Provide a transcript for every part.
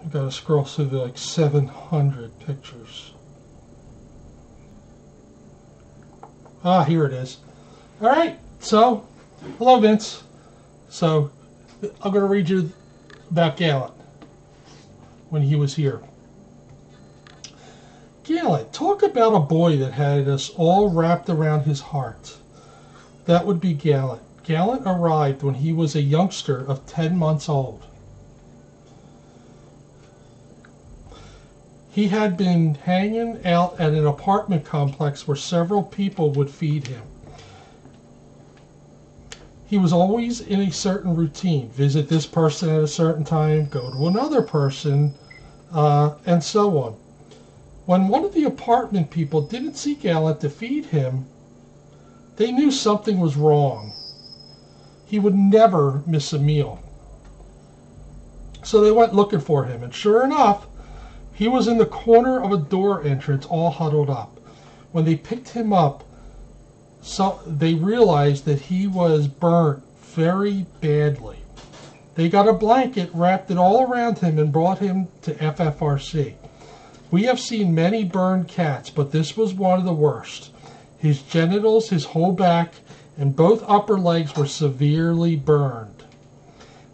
I've got to scroll through the like 700 pictures. Ah, here it is. All right, so, hello Vince. So, I'm going to read you about Gallant when he was here. Gallant, talk about a boy that had us all wrapped around his heart. That would be Gallant. Gallant arrived when he was a youngster of 10 months old. He had been hanging out at an apartment complex where several people would feed him. He was always in a certain routine. Visit this person at a certain time, go to another person, and so on. When one of the apartment people didn't see Gallant to feed him, they knew something was wrong. He would never miss a meal. So they went looking for him, and sure enough, he was in the corner of a door entrance, all huddled up. When they picked him up, so they realized that he was burnt very badly. They got a blanket, wrapped it all around him, and brought him to FFRC. We have seen many burned cats, but this was one of the worst. His genitals, his whole back, and both upper legs were severely burned.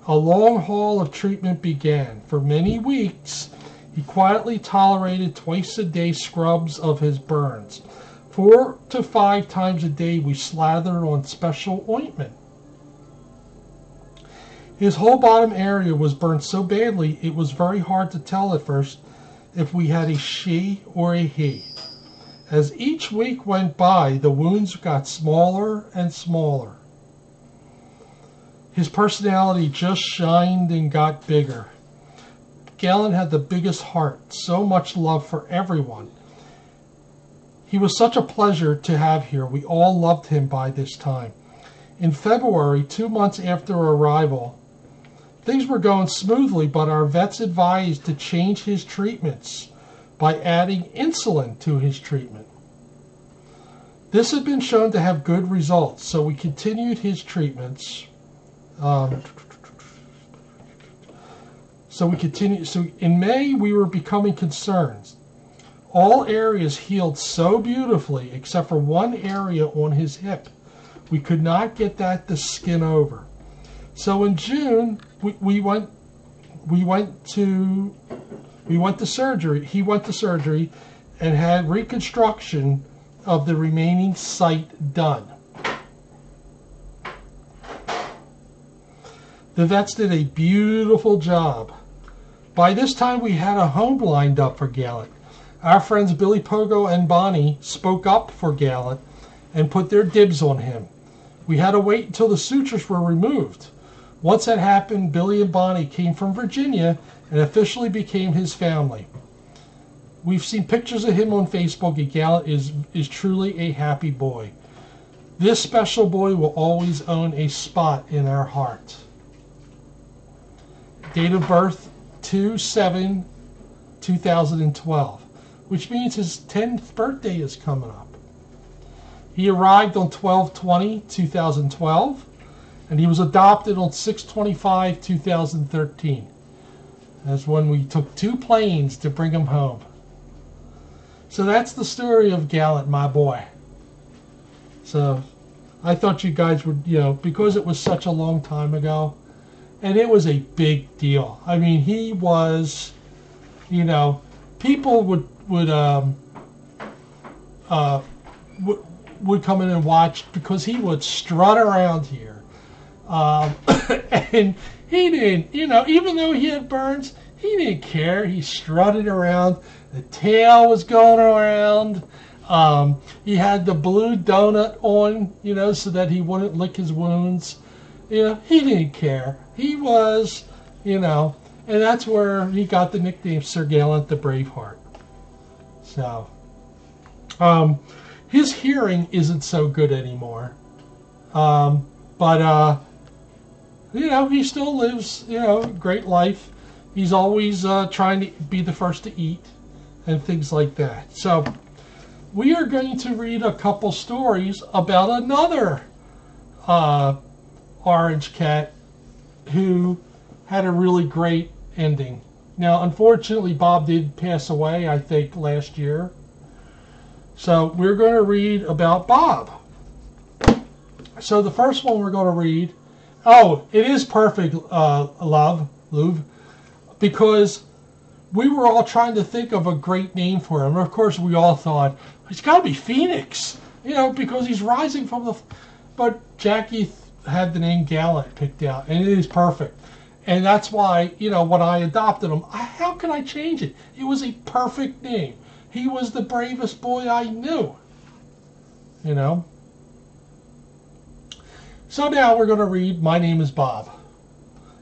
A long haul of treatment began. For many weeks, he quietly tolerated twice-a-day scrubs of his burns. 4 to 5 times a day we slathered on special ointment. His whole bottom area was burned so badly it was very hard to tell at first if we had a she or a he. As each week went by, the wounds got smaller and smaller. His personality just shined and got bigger. Gallant had the biggest heart, so much love for everyone. He was such a pleasure to have here. We all loved him by this time. In February, 2 months after arrival, things were going smoothly, but our vets advised to change his treatments by adding insulin to his treatment. This had been shown to have good results, so we continued his treatments. So in May, we were becoming concerned. All areas healed so beautifully, except for one area on his hip. We could not get that to skin over. So in June, we went to surgery. He went to surgery and had reconstruction of the remaining site done. The vets did a beautiful job. By this time, we had a home lined up for Gallant. Our friends Billypogo and Bonnie spoke up for Gallant and put their dibs on him. We had to wait until the sutures were removed. Once that happened, Billy and Bonnie came from Virginia and officially became his family. We've seen pictures of him on Facebook, and Gallant is truly a happy boy. This special boy will always own a spot in our heart. Date of birth, 2/7/2012, which means his 10th birthday is coming up. He arrived on 12/20/2012, and he was adopted on 6/25/2013. That's when we took 2 planes to bring him home. So that's the story of Gallant, my boy. So I thought you guys would, because it was such a long time ago, and it was a big deal. I mean, he was, people would come in and watch because he would strut around here. And he didn't, even though he had burns, he didn't care. He strutted around. The tail was going around. He had the blue donut on, so that he wouldn't lick his wounds. He didn't care. He was, and that's where he got the nickname Sir Gallant the Braveheart. So, his hearing isn't so good anymore. But he still lives, a great life. He's always trying to be the first to eat and things like that. So, we are going to read a couple stories about another orange cat who had a really great ending. Now, unfortunately, Bob did pass away, I think, last year. So we're going to read about Bob. So the first one we're going to read, oh, it is perfect, Louv, because we were all trying to think of a great name for him. Of course, we all thought, it's got to be Phoenix, you know, because he's rising from the... But Jackie had the name Gallant picked out, and it is perfect. And that's why, you know, when I adopted him, how can I change it? It was a perfect name. He was the bravest boy I knew, you know. So now we're going to read My Name is Bob.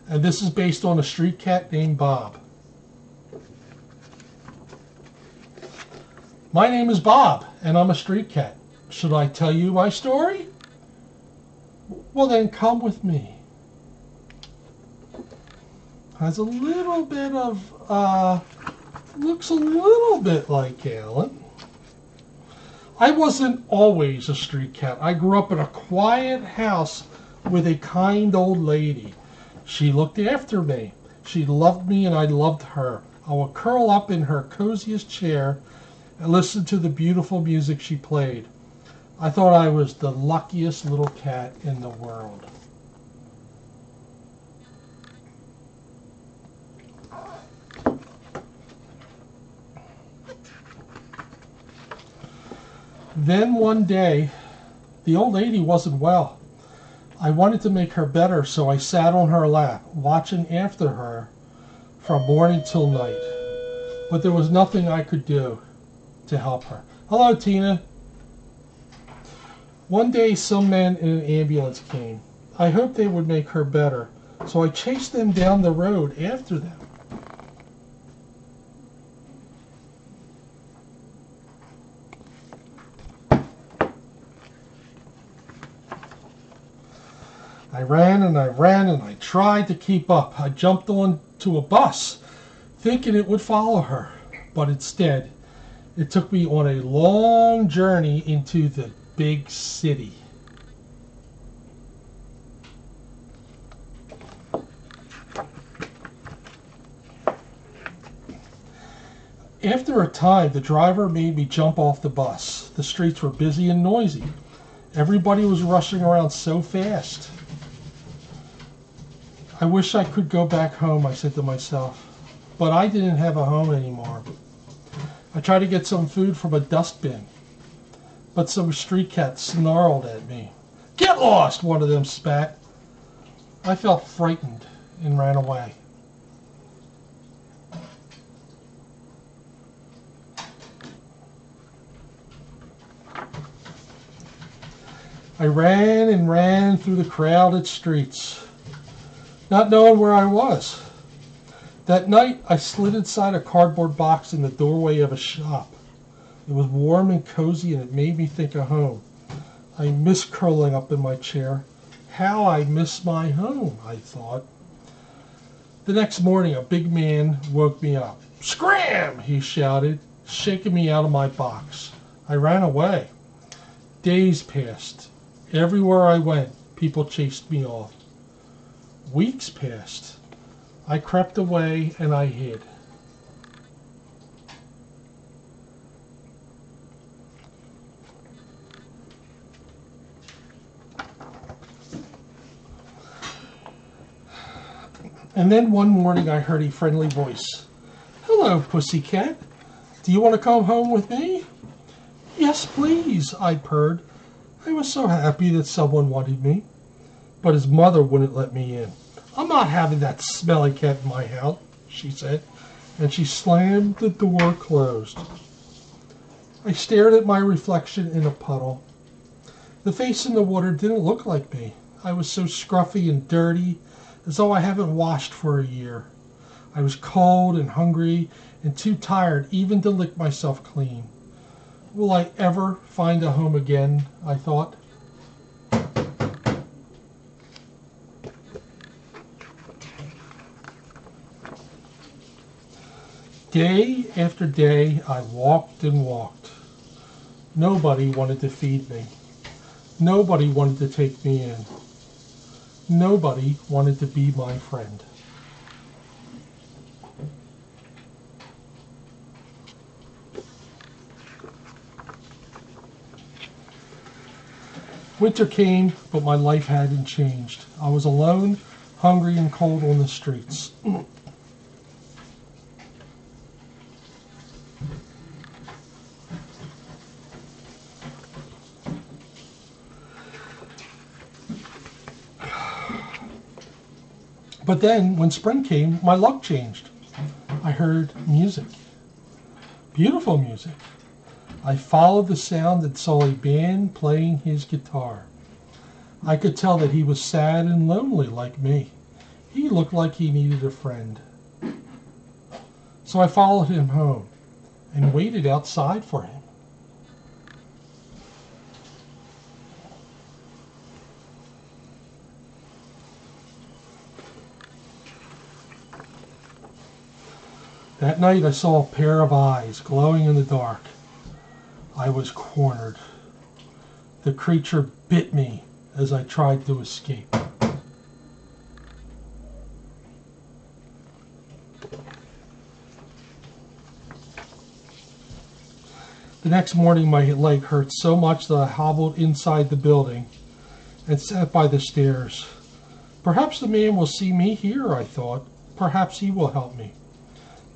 And this is based on a street cat named Bob. My name is Bob, and I'm a street cat. Should I tell you my story? Well, then come with me. Has a little bit of, looks a little bit like Gallant. I wasn't always a street cat. I grew up in a quiet house with a kind old lady. She looked after me. She loved me and I loved her. I would curl up in her coziest chair and listen to the beautiful music she played. I thought I was the luckiest little cat in the world. Then one day, the old lady wasn't well. I wanted to make her better, so I sat on her lap, watching after her from morning till night. But there was nothing I could do to help her. Hello, Tina. One day, some men in an ambulance came. I hoped they would make her better, so I chased them down the road after them. I ran and I ran and I tried to keep up. I jumped onto a bus, thinking it would follow her, but instead, it took me on a long journey into the big city. After a time, the driver made me jump off the bus. The streets were busy and noisy. Everybody was rushing around so fast. I wish I could go back home, I said to myself, but I didn't have a home anymore. I tried to get some food from a dustbin, but some street cats snarled at me. Get lost, one of them spat. I felt frightened and ran away. I ran and ran through the crowded streets, not knowing where I was. That night, I slid inside a cardboard box in the doorway of a shop. It was warm and cozy, and it made me think of home. I miss curling up in my chair. How I miss my home, I thought. The next morning, a big man woke me up. Scram! He shouted, shaking me out of my box. I ran away. Days passed. Everywhere I went, people chased me off. Weeks passed. I crept away and I hid. And then one morning I heard a friendly voice. Hello, pussycat. Do you want to come home with me? Yes, please, I purred. I was so happy that someone wanted me. But his mother wouldn't let me in. I'm not having that smelly cat in my house, she said, and she slammed the door closed. I stared at my reflection in a puddle. The face in the water didn't look like me. I was so scruffy and dirty, as though I haven't washed for a year. I was cold and hungry and too tired even to lick myself clean. Will I ever find a home again, I thought. Day after day, I walked and walked. Nobody wanted to feed me. Nobody wanted to take me in. Nobody wanted to be my friend. Winter came, but my life hadn't changed. I was alone, hungry, and cold on the streets. But then, when spring came, my luck changed. I heard music. Beautiful music. I followed the sound and saw a band playing his guitar. I could tell that he was sad and lonely like me. He looked like he needed a friend. So I followed him home and waited outside for him. That night I saw a pair of eyes glowing in the dark. I was cornered. The creature bit me as I tried to escape. The next morning my leg hurt so much that I hobbled inside the building and sat by the stairs. Perhaps the man will see me here, I thought. Perhaps he will help me.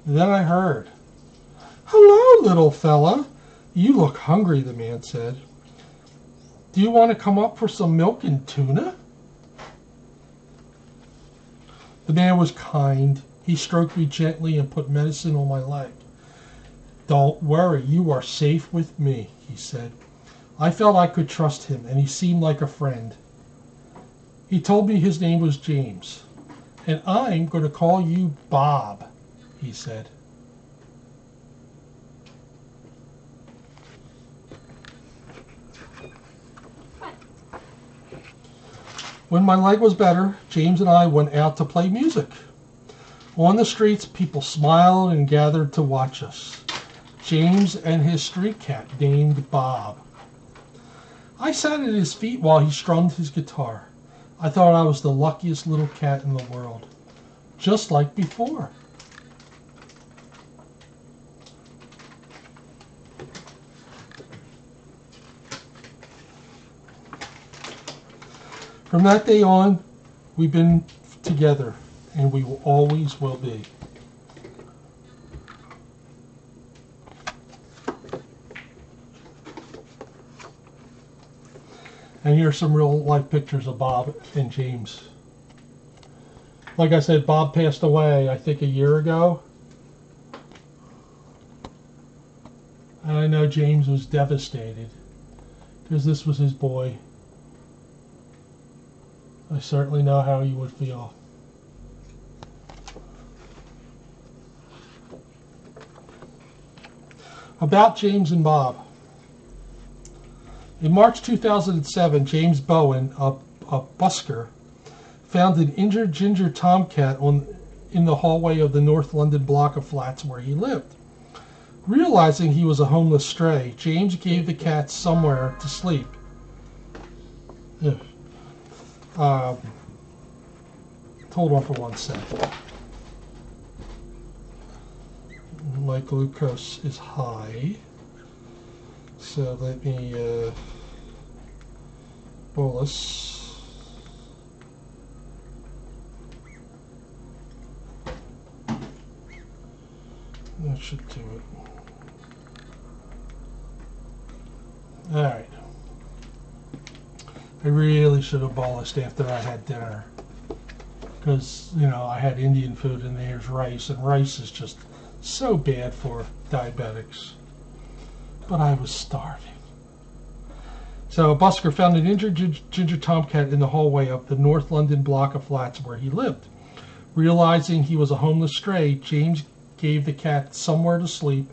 Then I heard, "Hello, little fella. You look hungry," the man said. "Do you want to come up for some milk and tuna?" The man was kind. He stroked me gently and put medicine on my leg. "Don't worry, you are safe with me," he said. I felt I could trust him, and he seemed like a friend. He told me his name was James. "And I'm going to call you Bob," he said. When my leg was better, James and I went out to play music. On the streets, people smiled and gathered to watch us. James and his street cat, named Bob. I sat at his feet while he strummed his guitar. I thought I was the luckiest little cat in the world, just like before. From that day on, we've been together, and we will always will be. And here's some real life pictures of Bob and James. Like I said, Bob passed away, I think, a year ago. And I know James was devastated, because this was his boy. I certainly know how he would feel. About James and Bob. In March 2007, James Bowen, a busker, found an injured ginger tomcat in the hallway of the North London block of flats where he lived. Realizing he was a homeless stray, James gave the cat somewhere to sleep. Hold on for 1 second. My glucose is high, so let me bolus. That should do it. All right. I really should have bolused after I had dinner, because, you know, I had Indian food and there's rice, and rice is just so bad for diabetics. But I was starving. So a busker found an injured ginger tomcat in the hallway of the North London block of flats where he lived. Realizing he was a homeless stray, James gave the cat somewhere to sleep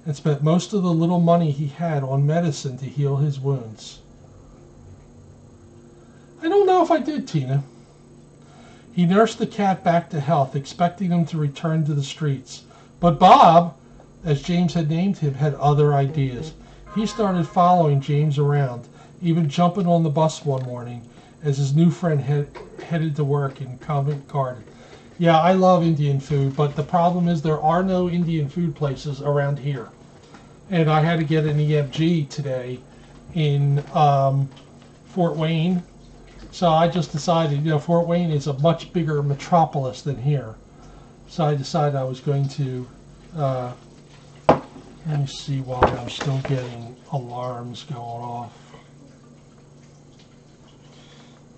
and spent most of the little money he had on medicine to heal his wounds. I don't know if I did, Tina. He nursed the cat back to health, expecting him to return to the streets. But Bob, as James had named him, had other ideas. He started following James around, even jumping on the bus one morning as his new friend headed to work in Covent Garden. Yeah, I love Indian food, but the problem is there are no Indian food places around here. And I had to get an EFG today in Fort Wayne. So I just decided, Fort Wayne is a much bigger metropolis than here. So I decided I was going to, let me see why I'm still getting alarms going off.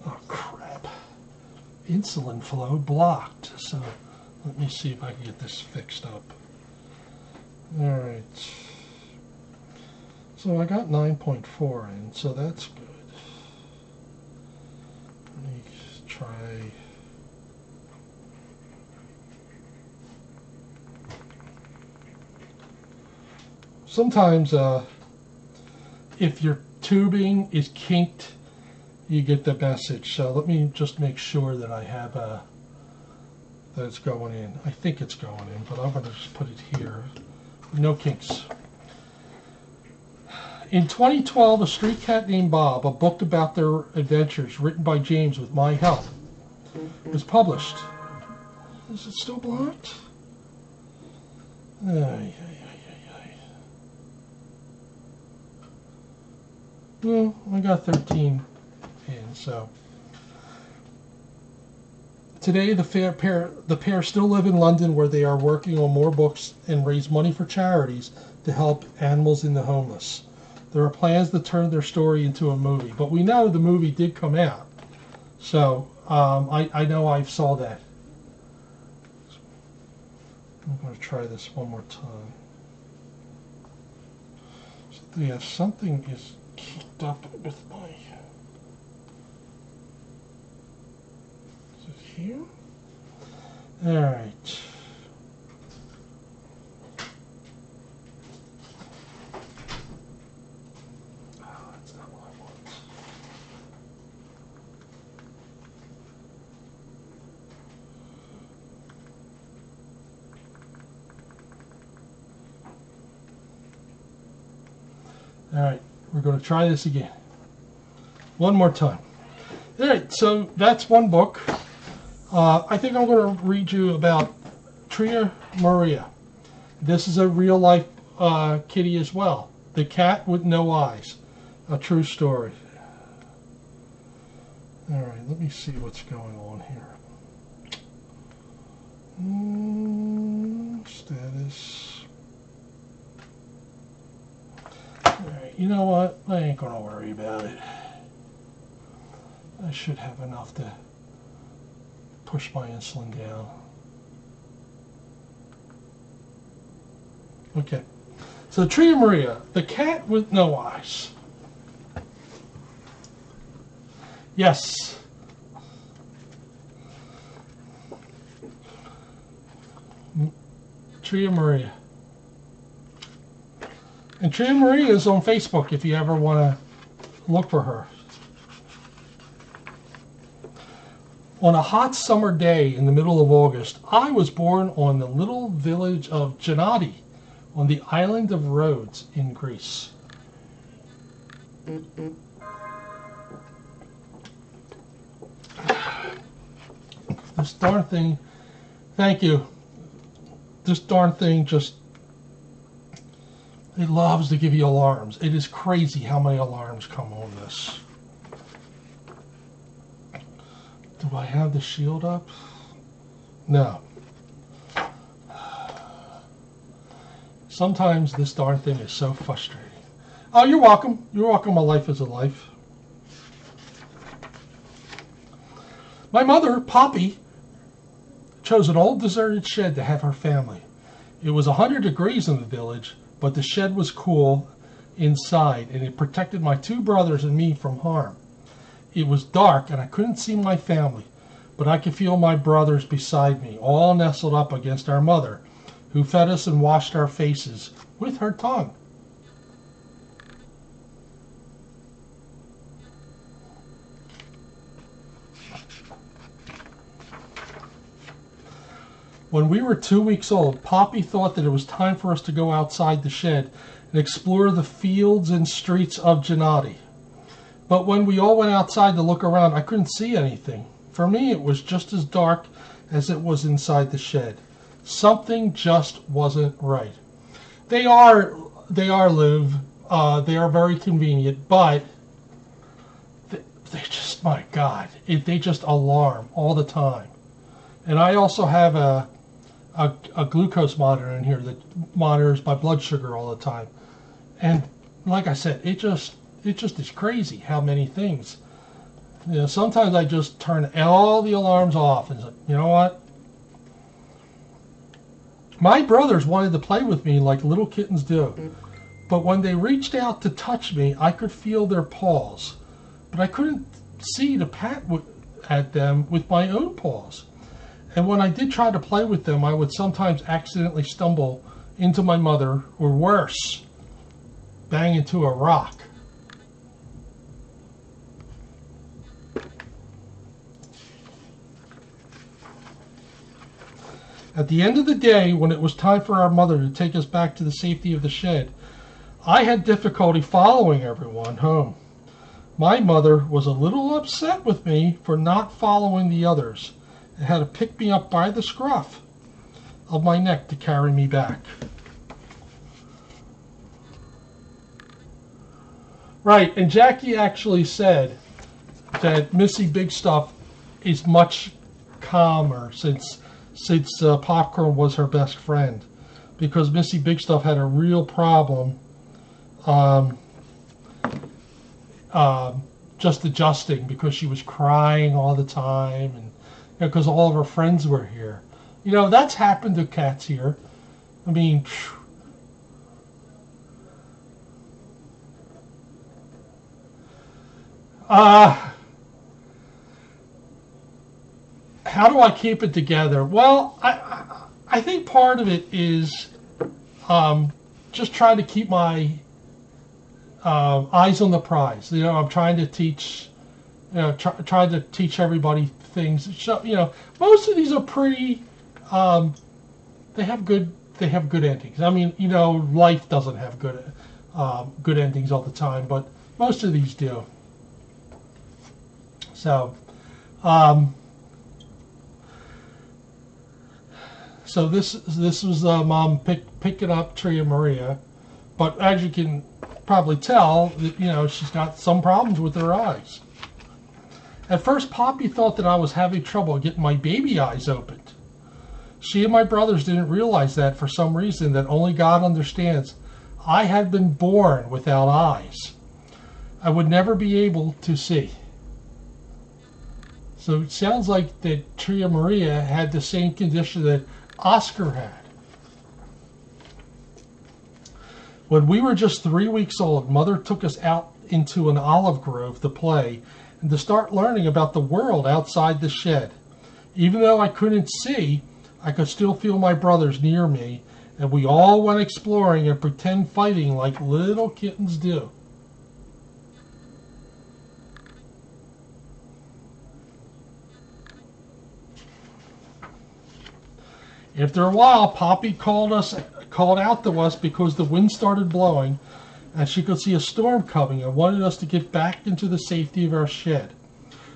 Oh, crap. Insulin flow blocked. So let me see if I can get this fixed up. All right. So I got 9.4 in, so that's good. Let me try. Sometimes if your tubing is kinked, you get the message. So let me just make sure that I have that it's going in. I think it's going in, but I'm going to just put it here. No kinks. In 2012, A Street Cat Named Bob, a book about their adventures written by James with my help, was published. Is it still blocked? Well, I got 13 in, so. Today, the pair still live in London, where they are working on more books and raise money for charities to help animals and the homeless. There are plans to turn their story into a movie, but we know the movie did come out. So I know I saw that. I'm going to try this one more time. So, yeah, something is kicked up with my... Is it here? All right. All right, we're going to try this again. One more time. All right, so that's one book. I think I'm going to read you about Tria Maria. This is a real-life kitty as well. The cat with no eyes. A true story. All right, let me see what's going on here. Status. Alright, you know what? I ain't gonna worry about it. I should have enough to push my insulin down. Okay. So Tria Maria, the cat with no eyes. Yes. Tria Maria. And Tria Maria is on Facebook if you ever want to look for her. On a hot summer day in the middle of August, I was born on the little village of Gennady on the island of Rhodes in Greece. This darn thing, thank you. This darn thing just... It loves to give you alarms. It is crazy how many alarms come on this. Do I have the shield up? No. Sometimes this darn thing is so frustrating. Oh, you're welcome. You're welcome. My life is a life. My mother, Poppy, chose an old deserted shed to have her family. It was 100 degrees in the village, but the shed was cool inside, and it protected my two brothers and me from harm. It was dark, and I couldn't see my family, but I could feel my brothers beside me, all nestled up against our mother, who fed us and washed our faces with her tongue. When we were 2 weeks old, Poppy thought that it was time for us to go outside the shed and explore the fields and streets of Gennady. But when we all went outside to look around, I couldn't see anything. For me, it was just as dark as it was inside the shed. Something just wasn't right. They are Liv. They are very convenient, but they just, my God, they just alarm all the time. And I also have a glucose monitor in here that monitors my blood sugar all the time. And like I said, it just is crazy how many things. You know, sometimes I just turn all the alarms off and say, you know what? My brothers wanted to play with me like little kittens do. But when they reached out to touch me, I could feel their paws. But I couldn't see to pat at them with my own paws. And when I did try to play with them, I would sometimes accidentally stumble into my mother, or worse, bang into a rock. At the end of the day, when it was time for our mother to take us back to the safety of the shed, I had difficulty following everyone home. My mother was a little upset with me for not following the others and had to pick me up by the scruff of my neck to carry me back. Right, and Jackie actually said that Missy Big Stuff is much calmer since Popcorn was her best friend, because Missy Big Stuff had a real problem just adjusting, because she was crying all the time, and because all of her friends were here. You know, that's happened to cats here. I mean, how do I keep it together? Well, I think part of it is just trying to keep my eyes on the prize. You know, I'm trying to teach, trying to teach everybody things. So, you know, most of these are pretty. They have good endings. I mean, you know, life doesn't have good endings all the time, but most of these do. So, so this was Mom picking up Tria Maria, but as you can probably tell, you know, she's got some problems with her eyes. At first, Poppy thought that I was having trouble getting my baby eyes opened. She and my brothers didn't realize that, for some reason that only God understands, I had been born without eyes. I would never be able to see. So it sounds like that Tria Maria had the same condition that Oscar had. When we were just 3 weeks old, Mother took us out into an olive grove to play and to start learning about the world outside the shed. Even though I couldn't see, I could still feel my brothers near me, and we all went exploring and pretend fighting like little kittens do. After a while, Poppy called out to us because the wind started blowing and she could see a storm coming and wanted us to get back into the safety of our shed.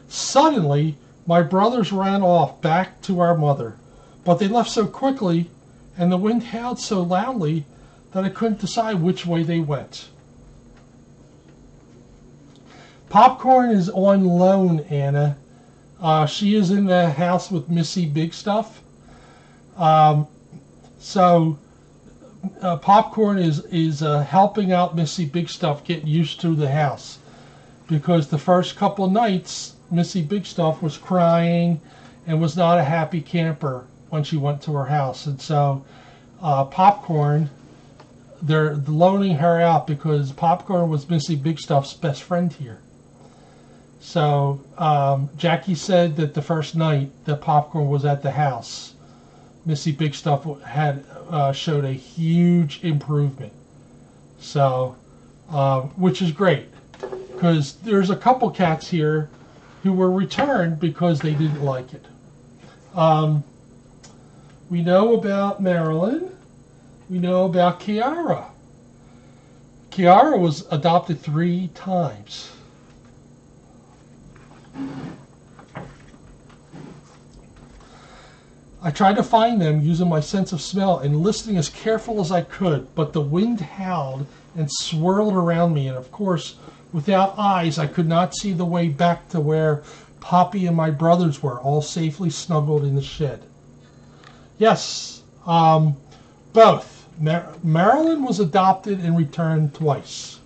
Suddenly, my brothers ran off back to our mother, but they left so quickly and the wind howled so loudly that I couldn't decide which way they went. Popcorn is on loan, Anna. She is in the house with Missy Big Stuff. Popcorn is helping out Missy Big Stuff get used to the house, because the first couple of nights Missy Big Stuff was crying and was not a happy camper when she went to her house, and so Popcorn, they're loaning her out because Popcorn was Missy Big Stuff's best friend here. So Jackie said that the first night that Popcorn was at the house, Missy Big Stuff had showed a huge improvement. So, which is great, because there's a couple cats here who were returned because they didn't like it. We know about Marilyn. We know about Kiara. Kiara was adopted 3 times. I tried to find them using my sense of smell and listening as careful as I could, but the wind howled and swirled around me, and of course, Without eyes, I could not see the way back to where Poppy and my brothers were, all safely snuggled in the shed. Yes, both. Marilyn was adopted and returned twice.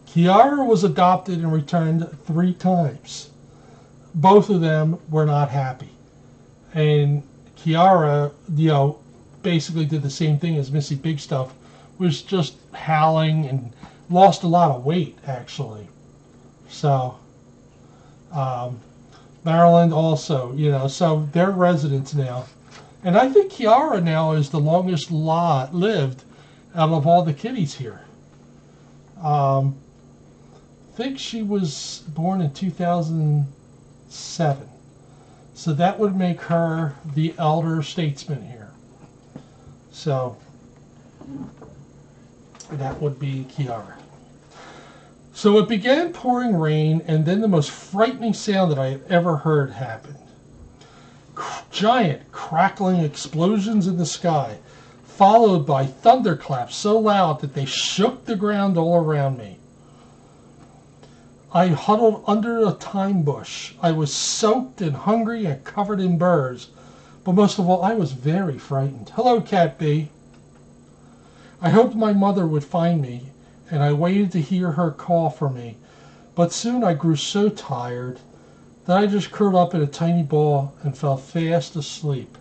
Kiara was adopted and returned 3 times. Both of them were not happy. And Kiara, basically did the same thing as Missy Big Stuff, was just howling and lost a lot of weight, actually. So, Maryland also, so they're residents now. And I think Kiara now is the longest lived out of all the kitties here. I think she was born in 2007. So that would make her the elder statesman here. So that would be Kiara. So it began pouring rain, and then the most frightening sound that I have ever heard happened. Giant crackling explosions in the sky, followed by thunderclaps so loud that they shook the ground all around me. I huddled under a thyme bush. I was soaked and hungry and covered in burrs, but most of all, I was very frightened. Hello, Cat B. I hoped my mother would find me, and I waited to hear her call for me, but soon I grew so tired that I just curled up in a tiny ball and fell fast asleep.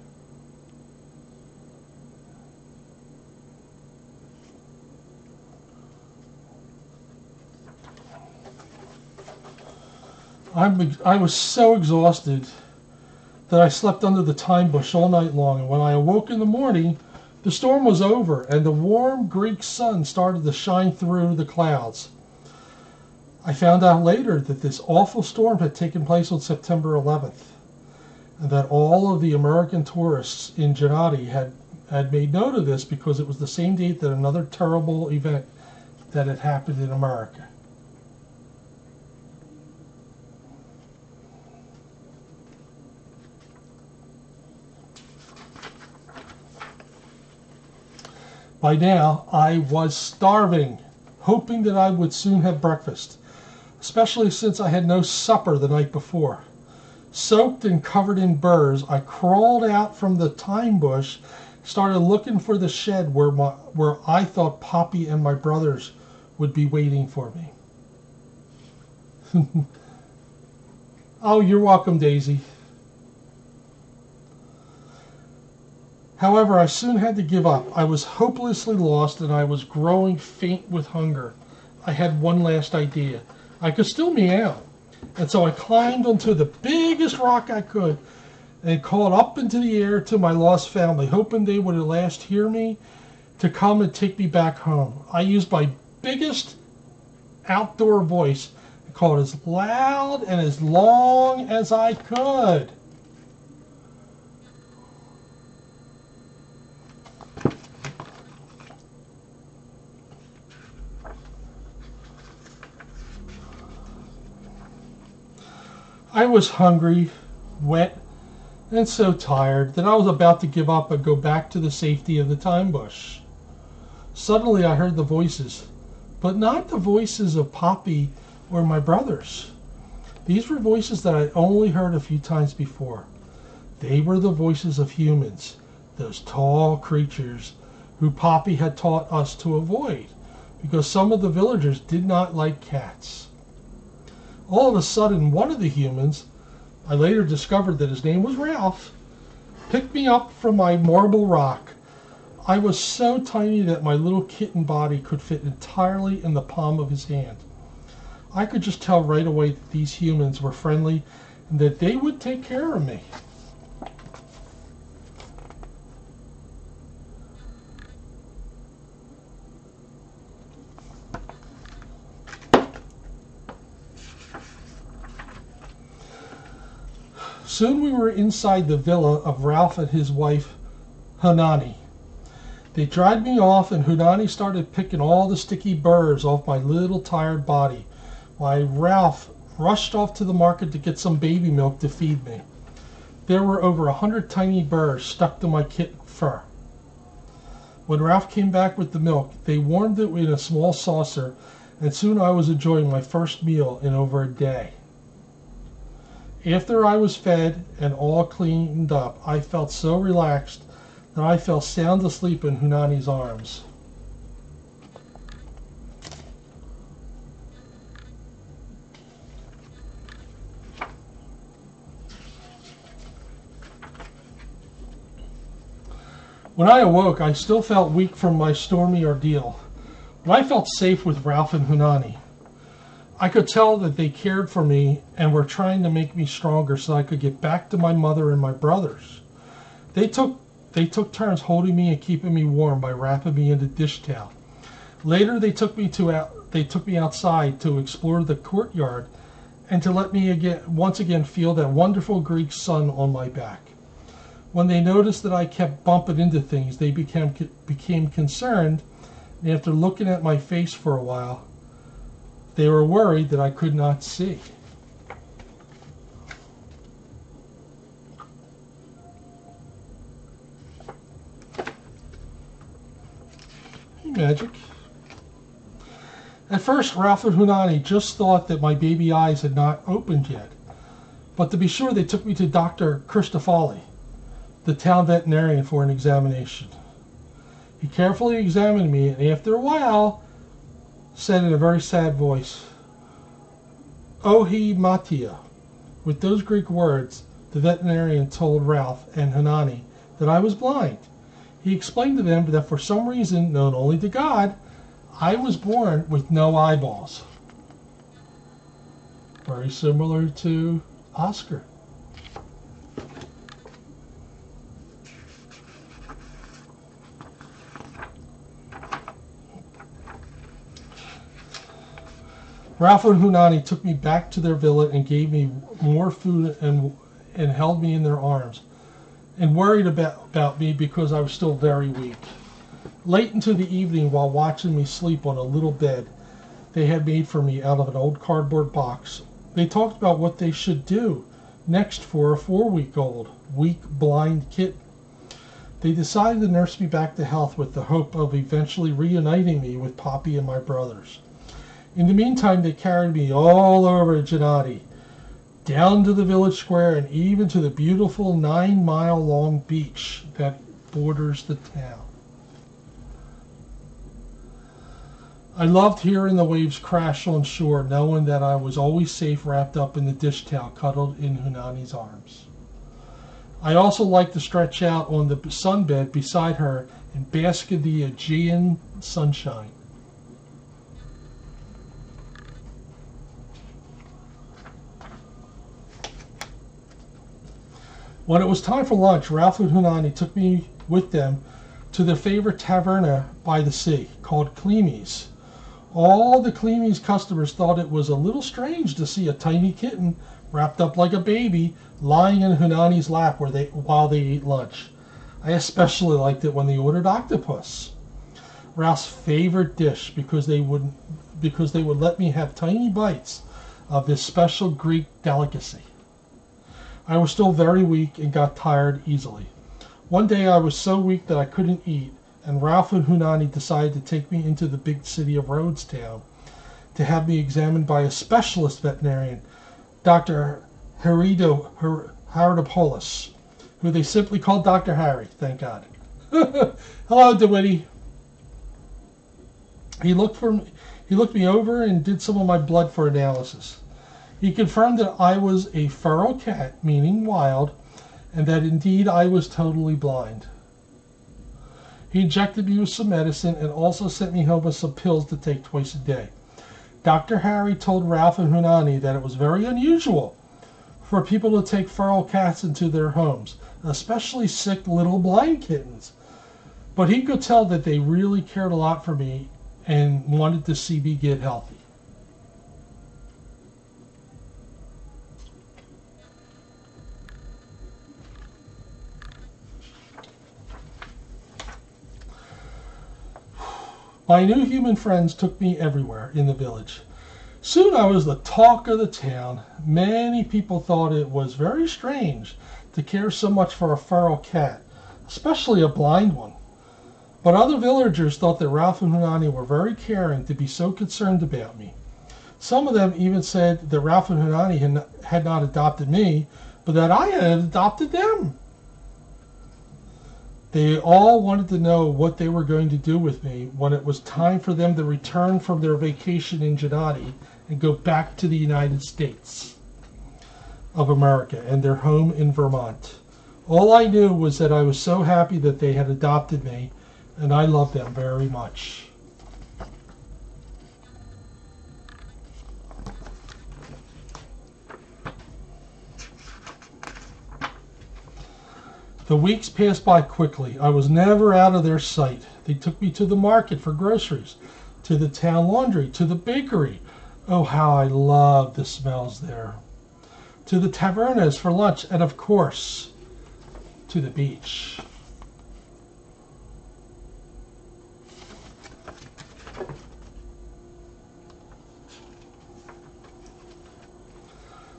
I was so exhausted that I slept under the thyme bush all night long, and when I awoke in the morning, the storm was over, and the warm Greek sun started to shine through the clouds. I found out later that this awful storm had taken place on September 11th, and that all of the American tourists in Gennady had made note of this because it was the same date that another terrible event that had happened in America. By now, I was starving, hoping that I would soon have breakfast, especially since I had no supper the night before. Soaked and covered in burrs, I crawled out from the thyme bush, started looking for the shed where I thought Poppy and my brothers would be waiting for me. Oh, you're welcome, Daisy. However, I soon had to give up. I was hopelessly lost, and I was growing faint with hunger. I had one last idea. I could still meow, and so I climbed onto the biggest rock I could and called up into the air to my lost family, hoping they would at last hear me to come and take me back home. I used my biggest outdoor voice and called as loud and as long as I could. I was hungry, wet, and so tired that I was about to give up and go back to the safety of the thyme bush. Suddenly I heard the voices, but not the voices of Poppy or my brothers. These were voices that I only heard a few times before. They were the voices of humans, those tall creatures who Poppy had taught us to avoid, because some of the villagers did not like cats. All of a sudden, one of the humans, I later discovered that his name was Ralph, picked me up from my marble rock. I was so tiny that my little kitten body could fit entirely in the palm of his hand. I could just tell right away that these humans were friendly and that they would take care of me. Soon we were inside the villa of Ralph and his wife, Hanani. They dried me off, and Hanani started picking all the sticky burrs off my little tired body, while Ralph rushed off to the market to get some baby milk to feed me. There were over 100 tiny burrs stuck to my kitten fur. When Ralph came back with the milk, they warmed it in a small saucer and soon I was enjoying my first meal in over a day. After I was fed and all cleaned up, I felt so relaxed that I fell sound asleep in Hunani's arms. When I awoke, I still felt weak from my stormy ordeal, but I felt safe with Ralph and Hunani. I could tell that they cared for me and were trying to make me stronger so I could get back to my mother and my brothers. They took turns holding me and keeping me warm by wrapping me in a dish towel. Later, they took me outside to explore the courtyard and to let me once again feel that wonderful Greek sun on my back. When they noticed that I kept bumping into things, they became concerned, and after looking at my face for a while, they were worried that I could not see. Magic. At first, Ralph and Hunani just thought that my baby eyes had not opened yet, but to be sure, they took me to Dr. Christofali, the town veterinarian, for an examination. He carefully examined me and after a while said in a very sad voice, "Ohi Matia." With those Greek words, the veterinarian told Ralph and Hunani that I was blind. He explained to them that for some reason known only to God, I was born with no eyeballs. Very similar to Oscar. Ralph and Hunani took me back to their villa and gave me more food and held me in their arms and worried about me because I was still very weak. Late into the evening, while watching me sleep on a little bed they had made for me out of an old cardboard box, they talked about what they should do next for a 4-week-old, weak, blind kitten. They decided to nurse me back to health with the hope of eventually reuniting me with Poppy and my brothers. In the meantime, they carried me all over Gennady, down to the village square and even to the beautiful 9-mile-long beach that borders the town. I loved hearing the waves crash on shore, knowing that I was always safe wrapped up in the dish towel cuddled in Hunani's arms. I also liked to stretch out on the sunbed beside her and bask in the Aegean sunshine. When it was time for lunch, Ralph and Hunani took me with them to their favorite taverna by the sea, called Klimi's. All the Klimi's customers thought it was a little strange to see a tiny kitten wrapped up like a baby lying in Hunani's lap while they ate lunch. I especially liked it when they ordered octopus, Ralph's favorite dish, because they would let me have tiny bites of this special Greek delicacy. I was still very weak and got tired easily. One day I was so weak that I couldn't eat, and Ralph and Hunani decided to take me into the big city of Rhodestown to have me examined by a specialist veterinarian, Dr. Haridopoulos, who they simply called Dr. Harry, thank God. Hello, DeWitty. He looked me over and did some of my blood for analysis. He confirmed that I was a feral cat, meaning wild, and that indeed I was totally blind. He injected me with some medicine and also sent me home with some pills to take twice a day. Dr. Harry told Ralph and Hunani that it was very unusual for people to take feral cats into their homes, especially sick little blind kittens. But he could tell that they really cared a lot for me and wanted to see me get healthy. My new human friends took me everywhere in the village. Soon I was the talk of the town. Many people thought it was very strange to care so much for a feral cat, especially a blind one. But other villagers thought that Ralph and Hunani were very caring to be so concerned about me. Some of them even said that Ralph and Hunani had not adopted me, but that I had adopted them. They all wanted to know what they were going to do with me when it was time for them to return from their vacation in Gennady and go back to the United States of America and their home in Vermont. All I knew was that I was so happy that they had adopted me, and I loved them very much. The weeks passed by quickly. I was never out of their sight. They took me to the market for groceries, to the town laundry, to the bakery. Oh, how I loved the smells there. To the tavernas for lunch, and of course, to the beach.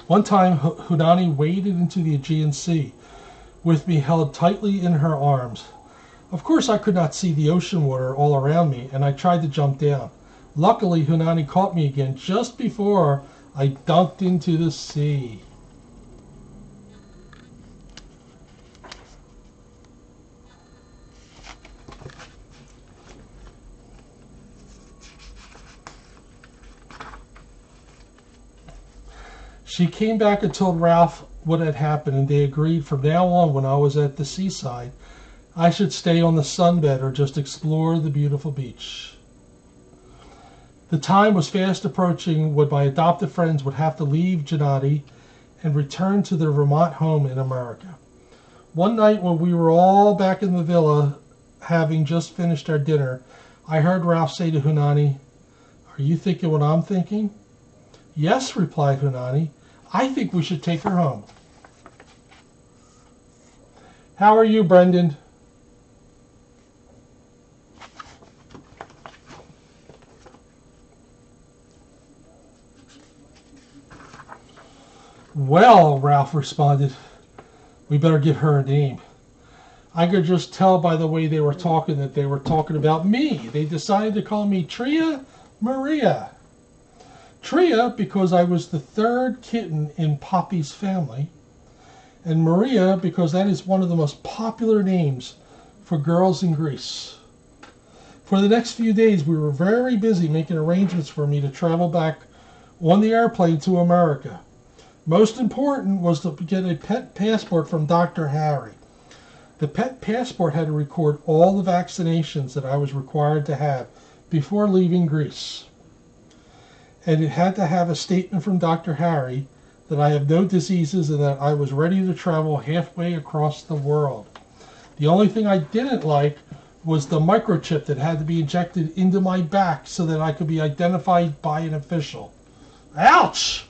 One time, Hunani waded into the Aegean Sea, with me held tightly in her arms. Of course, I could not see the ocean water all around me, and I tried to jump down. Luckily, Hunani caught me again just before I dunked into the sea. She came back and told Ralph what had happened, and they agreed from now on, when I was at the seaside, I should stay on the sunbed or just explore the beautiful beach. The time was fast approaching when my adopted friends would have to leave Gennady and return to their Vermont home in America. One night when we were all back in the villa, having just finished our dinner, I heard Ralph say to Hunani, "Are you thinking what I'm thinking?" "Yes," replied Hunani. "I think we should take her home." "How are you, Brendan?" "Well," Ralph responded, "we better give her a name." I could just tell by the way they were talking that they were talking about me. They decided to call me Tria Maria. Tria because I was the third kitten in Poppy's family, and Maria because that is one of the most popular names for girls in Greece. For the next few days, we were very busy making arrangements for me to travel back on the airplane to America. Most important was to get a pet passport from Dr. Harry. The pet passport had to record all the vaccinations that I was required to have before leaving Greece. And it had to have a statement from Dr. Harry that I have no diseases and that I was ready to travel halfway across the world. The only thing I didn't like was the microchip that had to be injected into my back so that I could be identified by an official. Ouch!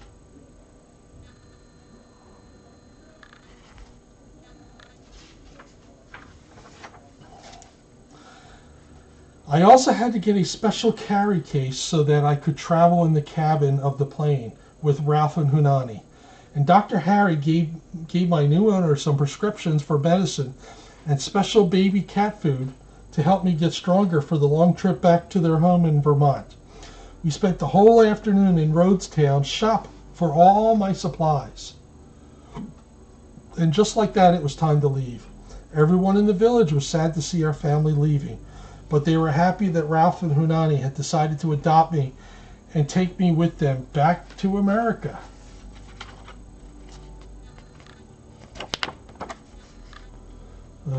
I also had to get a special carry case so that I could travel in the cabin of the plane with Ralph and Hunani. And Dr. Harry gave my new owner some prescriptions for medicine and special baby cat food to help me get stronger for the long trip back to their home in Vermont. We spent the whole afternoon in Rhodestown shop for all my supplies. And just like that, it was time to leave. Everyone in the village was sad to see our family leaving, but they were happy that Ralph and Hunani had decided to adopt me and take me with them back to America.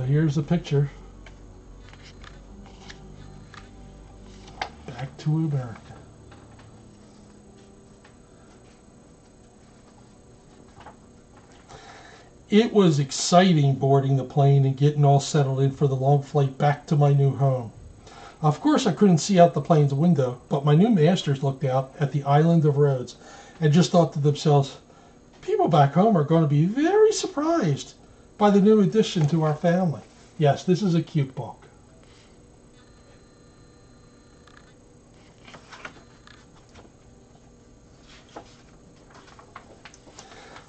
Here's a picture. Back to America. It was exciting boarding the plane and getting all settled in for the long flight back to my new home. Of course, I couldn't see out the plane's window, but my new masters looked out at the island of Rhodes and just thought to themselves, people back home are going to be very surprised by the new addition to our family. Yes, this is a cute book.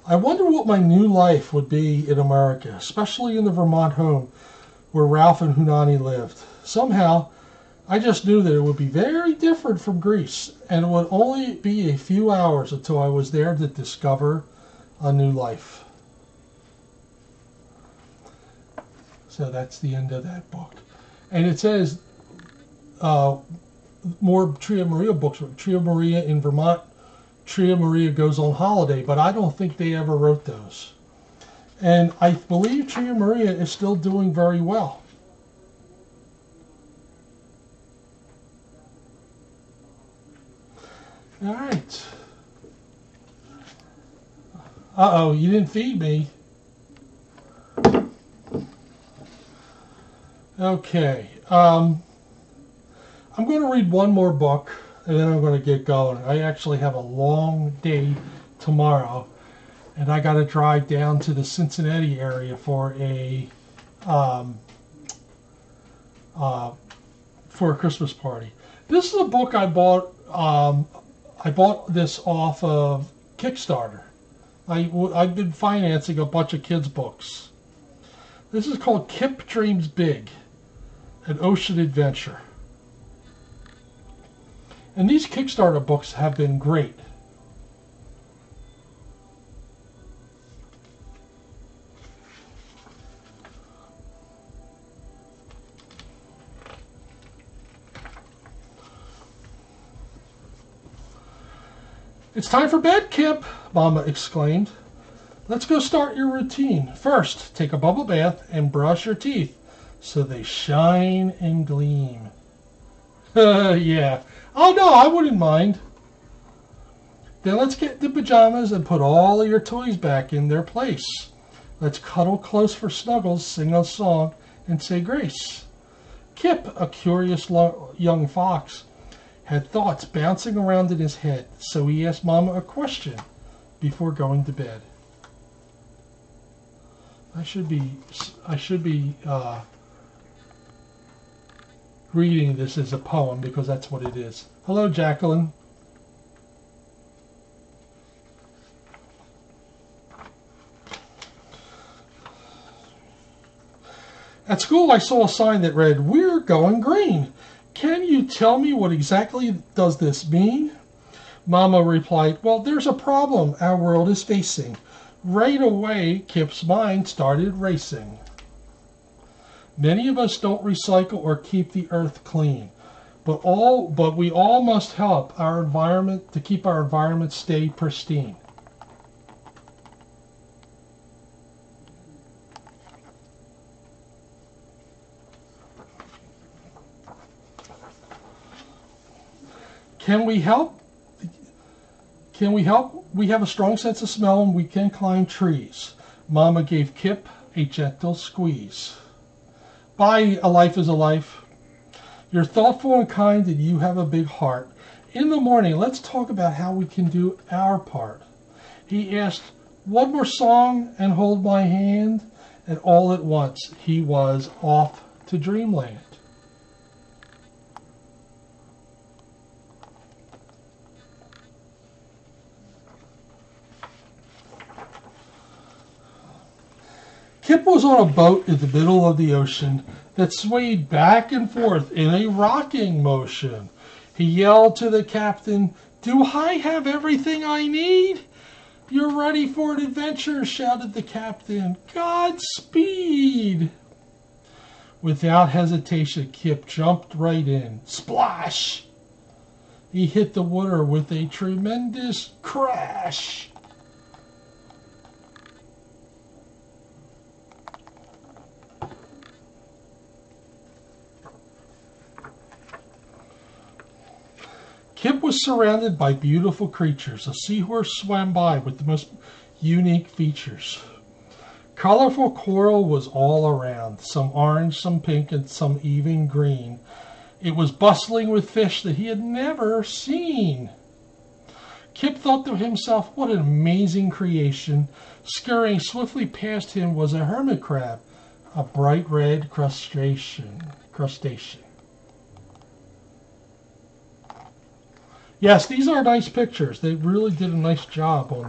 I wonder what my new life would be in America, especially in the Vermont home where Ralph and Hunani lived. Somehow, I just knew that it would be very different from Greece, and it would only be a few hours until I was there to discover a new life. So that's the end of that book. And it says more Tria Maria books. Tria Maria in Vermont, Tria Maria goes on holiday, but I don't think they ever wrote those. And I believe Tria Maria is still doing very well. All right. Uh-oh, you didn't feed me. Okay. I'm going to read one more book, and then I'm going to get going. I actually have a long day tomorrow, and I got to drive down to the Cincinnati area for a Christmas party. This is a book I bought. I bought this off of Kickstarter. I've been financing a bunch of kids' books. This is called Kip Dreams Big, an ocean adventure. And these Kickstarter books have been great. It's time for bed, Kip, Mama exclaimed. Let's go start your routine. First, take a bubble bath and brush your teeth so they shine and gleam. Yeah. Oh, no, I wouldn't mind. Then let's get the pajamas and put all of your toys back in their place. Let's cuddle close for snuggles, sing a song, and say grace. Kip, a curious young fox, had thoughts bouncing around in his head, so he asked Mama a question before going to bed. I should be reading this as a poem because that's what it is. Hello, Jacqueline. At school, I saw a sign that read, "We're going green. Can you tell me what exactly does this mean?" Mama replied, "Well, there's a problem our world is facing." Right away, Kip's mind started racing. Many of us don't recycle or keep the earth clean, but we all must help our environment to keep our environment stay pristine. Can we help? Can we help? We have a strong sense of smell and we can climb trees. Mama gave Kip a gentle squeeze. Bye, a life is a life. You're thoughtful and kind and you have a big heart. In the morning, let's talk about how we can do our part. He asked, one more song and hold my hand. And all at once, he was off to dreamland. Kip was on a boat in the middle of the ocean that swayed back and forth in a rocking motion. He yelled to the captain, "Do I have everything I need?" "You're ready for an adventure," shouted the captain. "Godspeed." Without hesitation, Kip jumped right in. Splash! He hit the water with a tremendous crash. Kip was surrounded by beautiful creatures. A seahorse swam by with the most unique features. Colorful coral was all around, some orange, some pink, and some even green. It was bustling with fish that he had never seen. Kip thought to himself, what an amazing creation. Scurrying swiftly past him was a hermit crab, a bright red crustacean. Yes, these are nice pictures. They really did a nice job on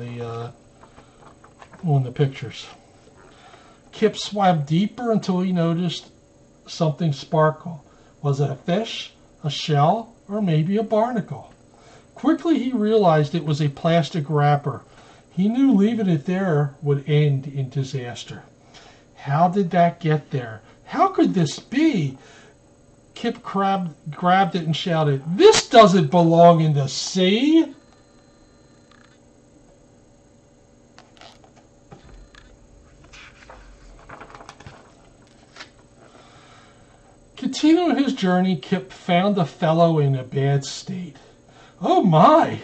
the pictures. Kip swam deeper until he noticed something sparkle. Was it a fish, a shell, or maybe a barnacle? Quickly he realized it was a plastic wrapper. He knew leaving it there would end in disaster. How did that get there? How could this be? Kip grabbed it and shouted, "This doesn't belong in the sea!" Continuing his journey, Kip found a fellow in a bad state. "Oh my,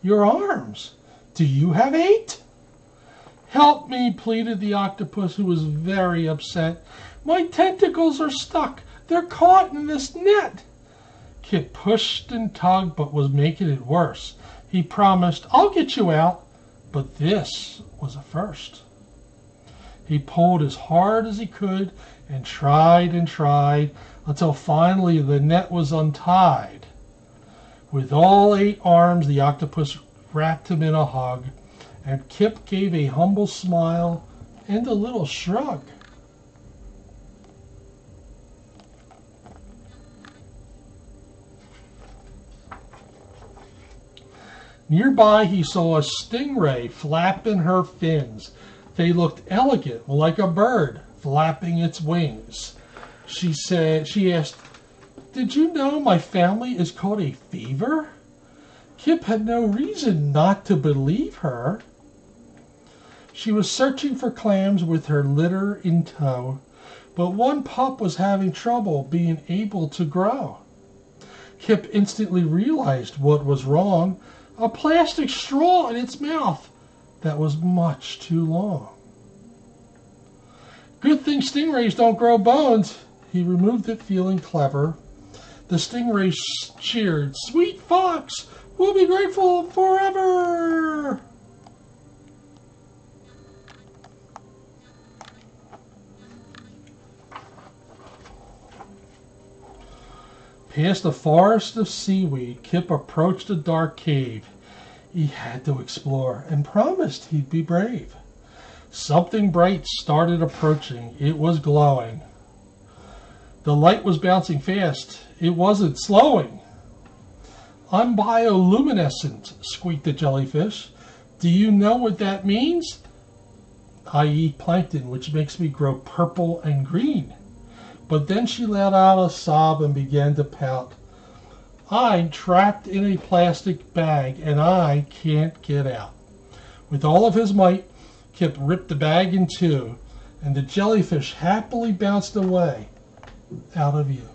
your arms! Do you have 8? "Help me," pleaded the octopus, who was very upset. "My tentacles are stuck. They're caught in this net." Kip pushed and tugged, but was making it worse. He promised, "I'll get you out." But this was a first. He pulled as hard as he could and tried until finally the net was untied. With all 8 arms, the octopus wrapped him in a hug, and Kip gave a humble smile and a little shrug. Nearby, he saw a stingray flapping her fins. They looked elegant, like a bird flapping its wings. She asked, "Did you know my family is called a fever?" Kip had no reason not to believe her. She was searching for clams with her litter in tow, but one pup was having trouble being able to grow. Kip instantly realized what was wrong: a plastic straw in its mouth that was much too long. "Good thing stingrays don't grow bones." He removed it, feeling clever. The stingray cheered, "Sweet fox, we'll be grateful forever." Past a forest of seaweed, Kip approached a dark cave. He had to explore and promised he'd be brave. Something bright started approaching. It was glowing. The light was bouncing fast. It wasn't slowing. "I'm bioluminescent," squeaked the jellyfish. "Do you know what that means?" "I eat plankton, which makes me grow purple and green." But then she let out a sob and began to pout. "I'm trapped in a plastic bag, and I can't get out." With all of his might, Kip ripped the bag in two, and the jellyfish happily bounced away out of view.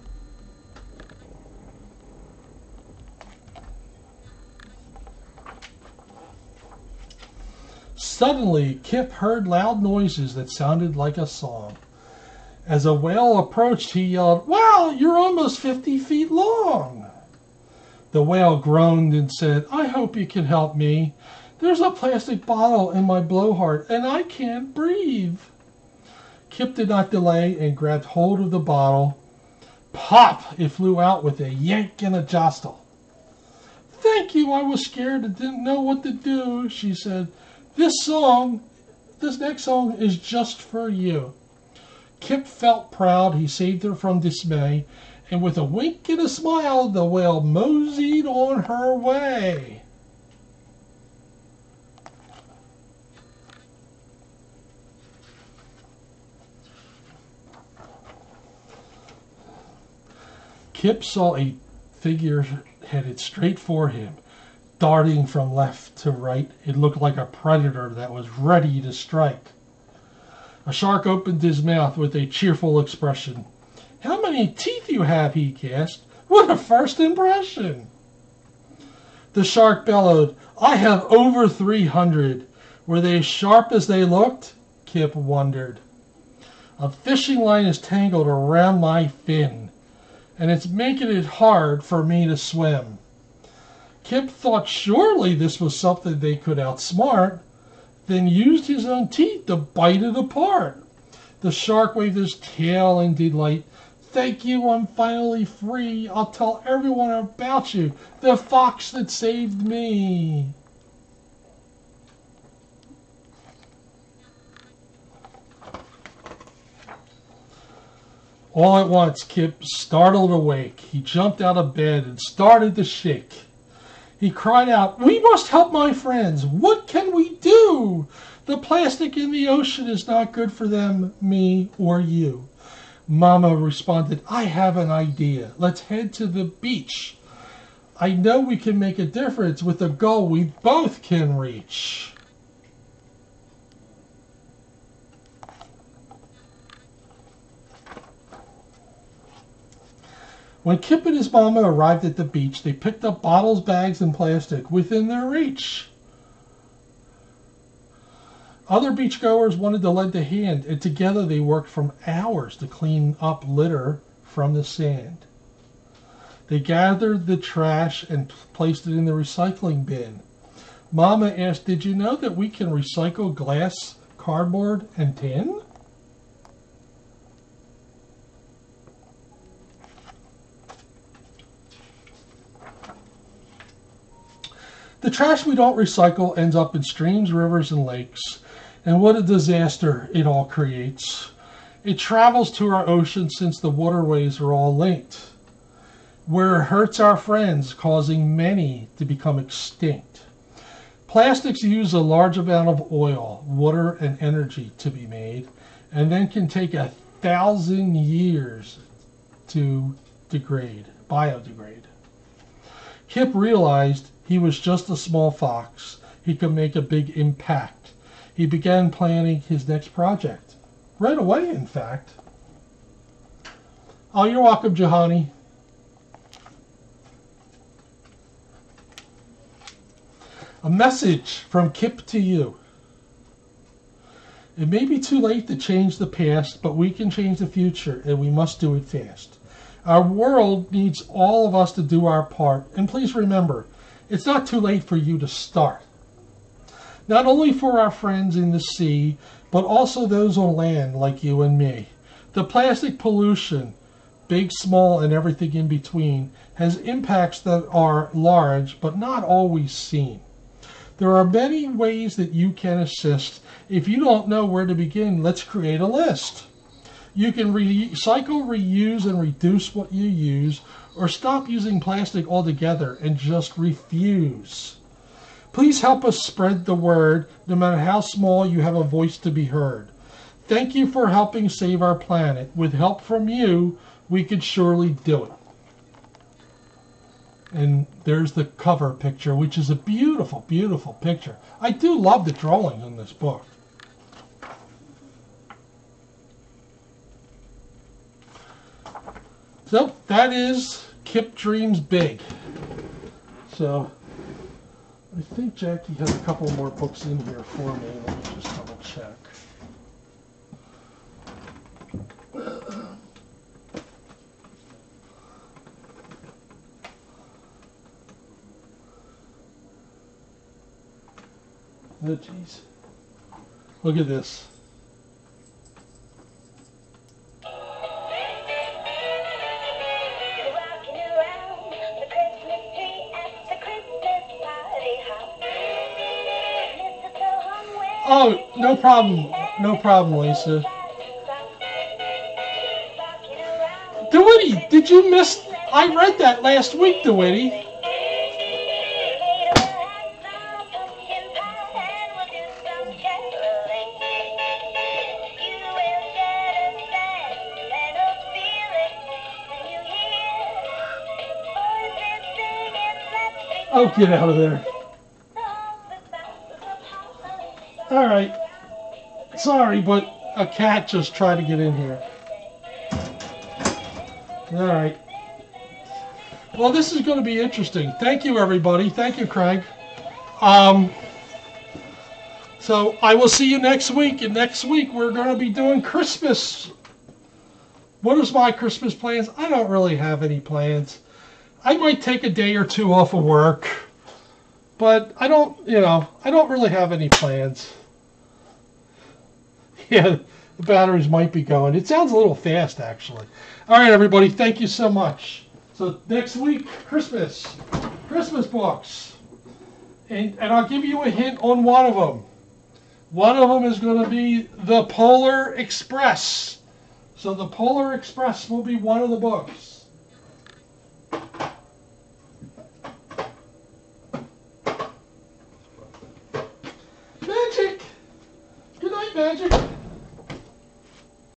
Suddenly, Kip heard loud noises that sounded like a song. As a whale approached, he yelled, "Wow, you're almost 50 feet long." The whale groaned and said, "I hope you can help me. There's a plastic bottle in my blowhard, and I can't breathe." Kip did not delay and grabbed hold of the bottle. Pop! It flew out with a yank and a jostle. "Thank you, I was scared and didn't know what to do," she said. This next song is just for you." Kip felt proud he saved her from dismay, and with a wink and a smile, the whale moseyed on her way. Kip saw a figure headed straight for him, darting from left to right. It looked like a predator that was ready to strike. A shark opened his mouth with a cheerful expression. "How many teeth you have," he gasped. "What a first impression." The shark bellowed, "I have over 300. Were they as sharp as they looked?" Kip wondered. "A fishing line is tangled around my fin, and it's making it hard for me to swim." Kip thought surely this was something they could outsmart, then used his own teeth to bite it apart. The shark waved his tail in delight. "Thank you, I'm finally free. I'll tell everyone about you, the fox that saved me." All at once, Kip startled awake. He jumped out of bed and started to shake. He cried out, "We must help my friends. What can we do? The plastic in the ocean is not good for them, me, or you." Mama responded, "I have an idea. Let's head to the beach. I know we can make a difference with a goal we both can reach." When Kip and his mama arrived at the beach, they picked up bottles, bags, and plastic within their reach. Other beachgoers wanted to lend a hand, and together they worked for hours to clean up litter from the sand. They gathered the trash and placed it in the recycling bin. Mama asked, "Did you know that we can recycle glass, cardboard, and tin?" The trash we don't recycle ends up in streams, rivers, and lakes. And what a disaster it all creates. It travels to our oceans since the waterways are all linked, where it hurts our friends, causing many to become extinct. Plastics use a large amount of oil, water, and energy to be made, and then can take 1,000 years to biodegrade. Kip realized he was just a small fox. He could make a big impact. He began planning his next project. Right away, in fact. Oh, you're welcome, Jahani. A message from Kip to you. It may be too late to change the past, but we can change the future, and we must do it fast. Our world needs all of us to do our part, and please remember, it's not too late for you to start. Not only for our friends in the sea, but also those on land like you and me. The plastic pollution, big, small, and everything in between, has impacts that are large, but not always seen. There are many ways that you can assist. If you don't know where to begin, let's create a list. You can recycle, reuse, and reduce what you use, or stop using plastic altogether and just refuse. Please help us spread the word. No matter how small, you have a voice to be heard. Thank you for helping save our planet. With help from you, we could surely do it. And there's the cover picture, which is a beautiful, beautiful picture. I do love the drawing in this book. So that is Kip Dreams Big. So I think Jackie has a couple more books in here for me. Let me just double check. Oh, jeez. Look at this. Oh, no problem. No problem, Lisa. DeWitty, did you miss? I read that last week, DeWitty. Oh, get out of there. All right. Sorry, but a cat just tried to get in here. All right. Well, this is going to be interesting. Thank you, everybody. Thank you, Craig. So I will see you next week. And next week, we're going to be doing Christmas. What is my Christmas plans? I don't really have any plans. I might take a day or two off of work. But I don't, I don't really have any plans. Yeah, the batteries might be going. It sounds a little fast, actually. All right, everybody, thank you so much. So next week, Christmas books. And I'll give you a hint on one of them. One of them is going to be the Polar Express. So the Polar Express will be one of the books. Magic! Good night, Magic!